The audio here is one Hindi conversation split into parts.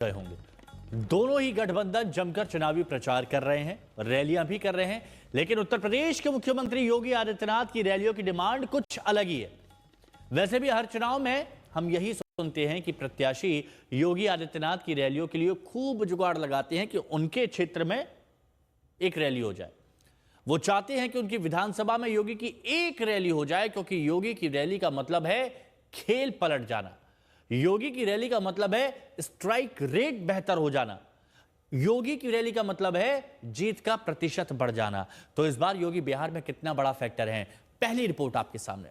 गए होंगे। दोनों ही गठबंधन जमकर चुनावी प्रचार कर रहे हैं, रैलियां भी कर रहे हैं, लेकिन उत्तर प्रदेश के मुख्यमंत्री योगी आदित्यनाथ की रैलियों की डिमांड कुछ अलग ही है। वैसे भी हर चुनाव में हम यही सुनते हैं कि प्रत्याशी योगी आदित्यनाथ की रैलियों के लिए खूब जुगाड़ लगाते हैं कि उनके क्षेत्र में एक रैली हो जाए। वो चाहते हैं कि उनकी विधानसभा में योगी की एक रैली हो जाए, क्योंकि योगी की रैली का मतलब है खेल पलट जाना। योगी की रैली का मतलब है स्ट्राइक रेट बेहतर हो जाना। योगी की रैली का मतलब है जीत का प्रतिशत बढ़ जाना। तो इस बार योगी बिहार में कितना बड़ा फैक्टर है, पहली रिपोर्ट आपके सामने।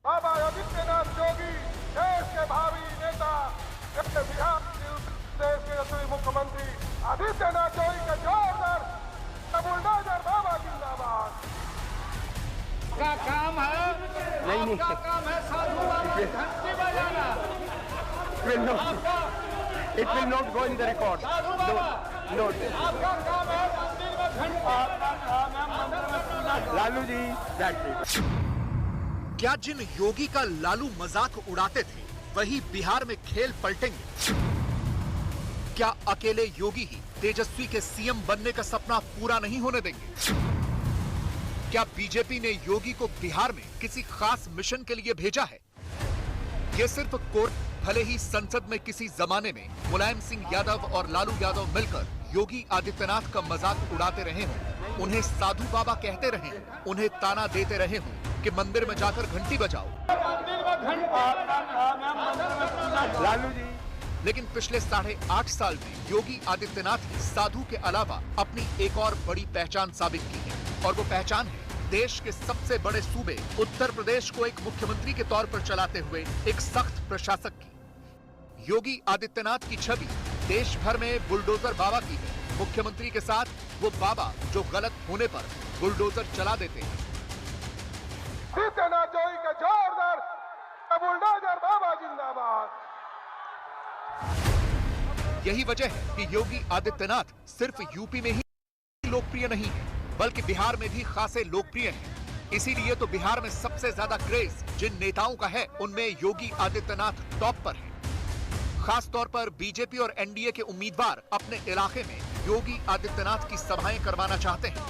बाबा आदित्यनाथ योगी देश के भावी नेता, बिहार देश के यशस्वी मुख्यमंत्री आदित्यनाथ योगी का जोरदार बुलडोजर बाबा जिंदाबाद। का काम है, आपका काम है साधु बाबा की घंटी बजाना। It will not go in the record. साधु बाबा, आपका काम है मंदिर में घंटी। Lalu ji, that's it. क्या जिन योगी का लालू मजाक उड़ाते थे वही बिहार में खेल पलटेंगे? क्या अकेले योगी ही तेजस्वी के सीएम बनने का सपना पूरा नहीं होने देंगे? क्या बीजेपी ने योगी को बिहार में किसी खास मिशन के लिए भेजा है? ये सिर्फ कोर्ट, भले ही संसद में किसी जमाने में मुलायम सिंह यादव और लालू यादव मिलकर योगी आदित्यनाथ का मजाक उड़ाते रहे हों, उन्हें साधु बाबा कहते रहे, उन्हें ताना देते रहे हों कि मंदिर में जाकर घंटी बजाओ। लालू जी, लेकिन पिछले 8.5 साल में योगी आदित्यनाथ ने साधु के अलावा अपनी एक और बड़ी पहचान साबित की है, और वो पहचान है देश के सबसे बड़े सूबे उत्तर प्रदेश को एक मुख्यमंत्री के तौर पर चलाते हुए एक सख्त प्रशासक की। योगी आदित्यनाथ की छवि देश भर में बुलडोजर बाबा की है। मुख्यमंत्री के साथ वो बाबा जो गलत होने पर बुलडोजर चला देते हैं। आदित्यनाथ योगी का जोरदार बुलडोजर बाबा जिंदाबाद। यही वजह है कि योगी आदित्यनाथ सिर्फ यूपी में ही लोकप्रिय नहीं है, बल्कि बिहार में भी खासे लोकप्रिय हैं। इसीलिए तो बिहार में सबसे ज्यादा क्रेज जिन नेताओं का है, उनमें योगी आदित्यनाथ टॉप पर है। खास तौर पर बीजेपी और एनडीए के उम्मीदवार अपने इलाके में योगी आदित्यनाथ की सभाएं करवाना चाहते हैं।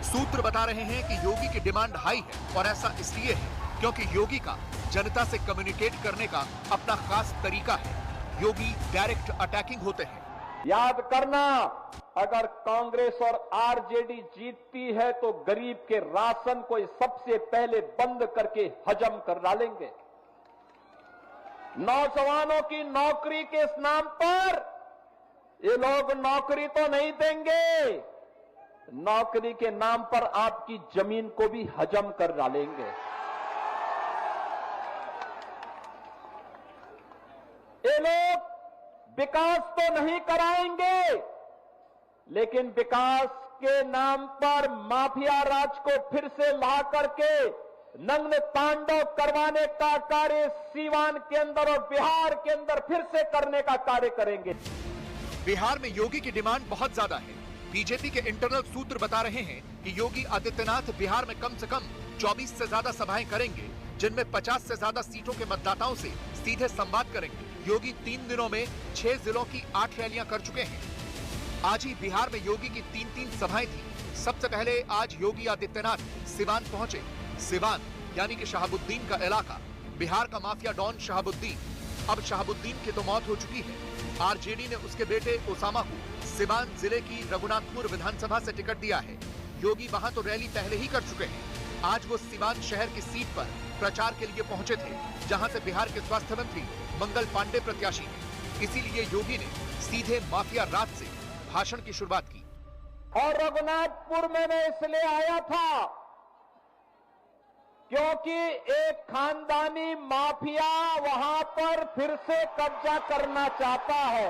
सूत्र बता रहे हैं कि योगी की डिमांड हाई है, और ऐसा इसलिए है क्योंकि योगी का जनता से कम्युनिकेट करने का अपना खास तरीका है। योगी डायरेक्ट अटैकिंग होते हैं। याद करना, अगर कांग्रेस और आरजेडी जीतती है तो गरीब के राशन को सबसे पहले बंद करके हजम कर डालेंगे। नौजवानों की नौकरी के नाम पर ये लोग नौकरी तो नहीं देंगे, नौकरी के नाम पर आपकी जमीन को भी हजम कर डालेंगे। ये लोग विकास तो नहीं कराएंगे, लेकिन विकास के नाम पर माफिया राज को फिर से ला करके नग्न तांडव करवाने का कार्य सीवान के अंदर और बिहार के अंदर फिर से करने का कार्य करेंगे। बिहार में योगी की डिमांड बहुत ज्यादा है। बीजेपी के इंटरनल सूत्र बता रहे हैं कि योगी आदित्यनाथ बिहार में कम से कम 24 से ज्यादा सभाएं करेंगे, जिनमें 50 से ज्यादा सीटों के मतदाताओं से सीधे संवाद करेंगे। योगी 3 दिनों में 6 जिलों की 8 रैलियां कर चुके हैं। आज ही बिहार में योगी की 3 सभाएं थी। सबसे पहले आज योगी आदित्यनाथ सिवान पहुंचे। सिवान यानी कि शहाबुद्दीन का इलाका। बिहार का माफिया डॉन शहाबुद्दीन। अब शहाबुद्दीन की तो मौत हो चुकी है। आरजेडी ने उसके बेटे ओसामा को सिवान जिले की रघुनाथपुर विधानसभा से टिकट दिया है। योगी वहां तो रैली पहले ही कर चुके हैं। आज वो सिवान शहर की सीट पर प्रचार के लिए पहुंचे थे, जहां से बिहार के स्वास्थ्य मंत्री मंगल पांडे प्रत्याशी हैं। इसीलिए योगी ने सीधे माफिया राज से भाषण की शुरुआत की। और रघुनाथपुर में मैं इसलिए आया था क्योंकि एक खानदानी माफिया वहां पर फिर से कब्जा करना चाहता है।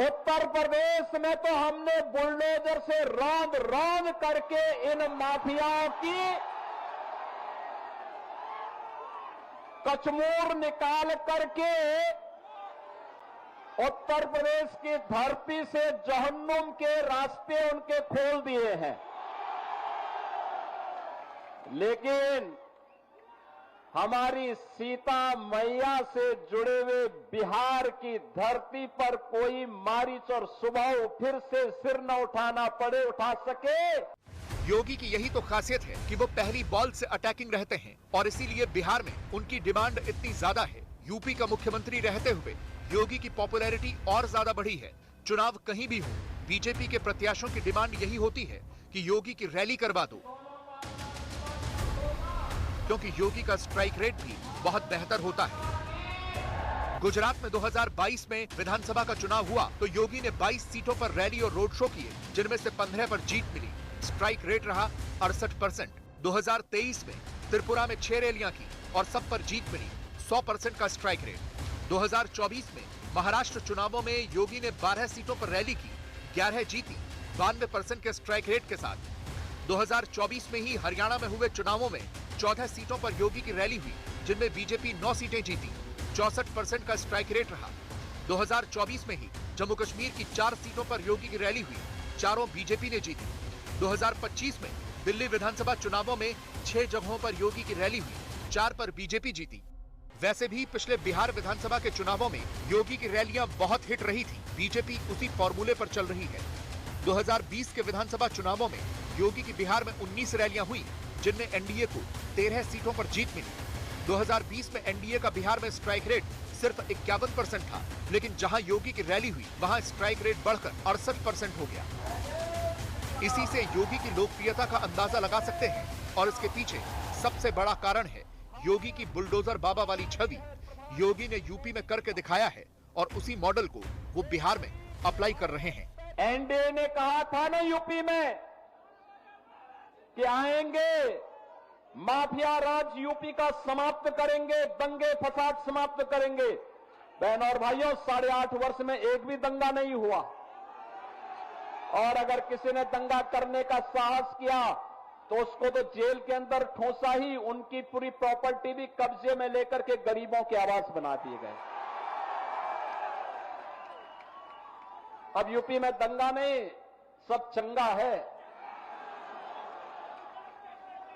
उत्तर प्रदेश में तो हमने बुलडोजर से रौंद रौंद करके इन माफियाओं की कचमूर निकाल करके उत्तर प्रदेश की धरती से जहन्नुम के रास्ते उनके खोल दिए हैं। लेकिन हमारी सीता मैया से जुड़े हुए बिहार की धरती पर कोई मारीच और सुबह फिर से सिर न उठाना पड़े, उठा सके। योगी की यही तो खासियत है कि वो पहली बॉल से अटैकिंग रहते हैं और इसीलिए बिहार में उनकी डिमांड इतनी ज्यादा है। यूपी का मुख्यमंत्री रहते हुए योगी की पॉपुलैरिटी और ज्यादा बढ़ी है। चुनाव कहीं भी हो, बीजेपी के प्रत्याशियों की डिमांड यही होती है कि योगी की रैली करवा दो, क्योंकि योगी का स्ट्राइक रेट भी बहुत बेहतर होता है। गुजरात में 2022 में विधानसभा का चुनाव हुआ तो योगी ने 22 सीटों पर रैली और रोड शो किए, जिनमें से 15 पर जीत मिली। स्ट्राइक रेट रहा 68%। 2023 में त्रिपुरा में 6 रैलियां की और सब पर जीत मिली, 100% का स्ट्राइक रेट। 2024 में महाराष्ट्र चुनावों में योगी ने 12 सीटों पर रैली की, 11 जीती, 92% के स्ट्राइक रेट के साथ। 2024 में ही हरियाणा में हुए चुनावों में 14 सीटों पर योगी की रैली हुई, जिनमें बीजेपी 9 सीटें जीती, 64% का स्ट्राइक रेट रहा। 2024 में ही जम्मू कश्मीर की 4 सीटों पर योगी की रैली हुई, चारों बीजेपी ने जीती। 2025 में दिल्ली विधानसभा चुनावों में 6 जगहों पर योगी की रैली हुई, 4 पर बीजेपी जीती। वैसे भी पिछले बिहार विधानसभा के चुनावों में योगी की रैलियां बहुत हिट रही थी, बीजेपी उसी फॉर्मूले पर चल रही है। 2020 के विधानसभा चुनावों में योगी की बिहार में 19 रैलियां हुई, जिनमें एनडीए को 13 सीटों पर जीत मिली। 2020 में एनडीए का बिहार में स्ट्राइक रेट सिर्फ 51% था, लेकिन जहां योगी की रैली हुई वहां स्ट्राइक रेट बढ़कर 68% हो गया। इसी से योगी की लोकप्रियता का अंदाजा लगा सकते हैं और इसके पीछे सबसे बड़ा कारण है योगी की बुलडोजर बाबा वाली छवि। योगी ने यूपी में करके दिखाया है और उसी मॉडल को वो बिहार में अप्लाई कर रहे हैं। एनडीए ने कहा था ना यूपी में कि आएंगे, माफिया राज यूपी का समाप्त करेंगे, दंगे फसाद समाप्त करेंगे। बहन और भाइयों, 8.5 वर्ष में एक भी दंगा नहीं हुआ, और अगर किसी ने दंगा करने का साहस किया तो उसको तो जेल के अंदर ठोसा ही, उनकी पूरी प्रॉपर्टी भी कब्जे में लेकर के गरीबों के आवास बना दिए गए। अब यूपी में दंगा नहीं, सब चंगा है।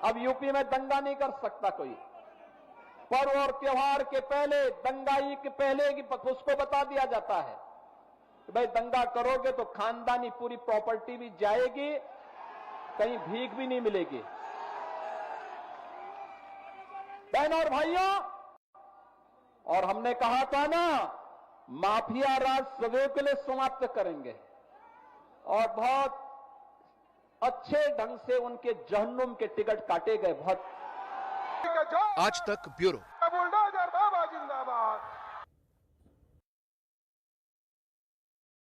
अब यूपी में दंगा नहीं कर सकता कोई। पर्व और त्योहार के पहले, दंगाई के पहले की उसको बता दिया जाता है कि भाई दंगा करोगे तो खानदानी पूरी प्रॉपर्टी भी जाएगी, कहीं भीख भी नहीं मिलेगी। बहनों और भाइयों, और हमने कहा था ना, माफिया राज सदैव के लिए समाप्त करेंगे और बहुत अच्छे ढंग से उनके जहन्नुम के टिकट काटे गए। बहुत आज तक ब्यूरो।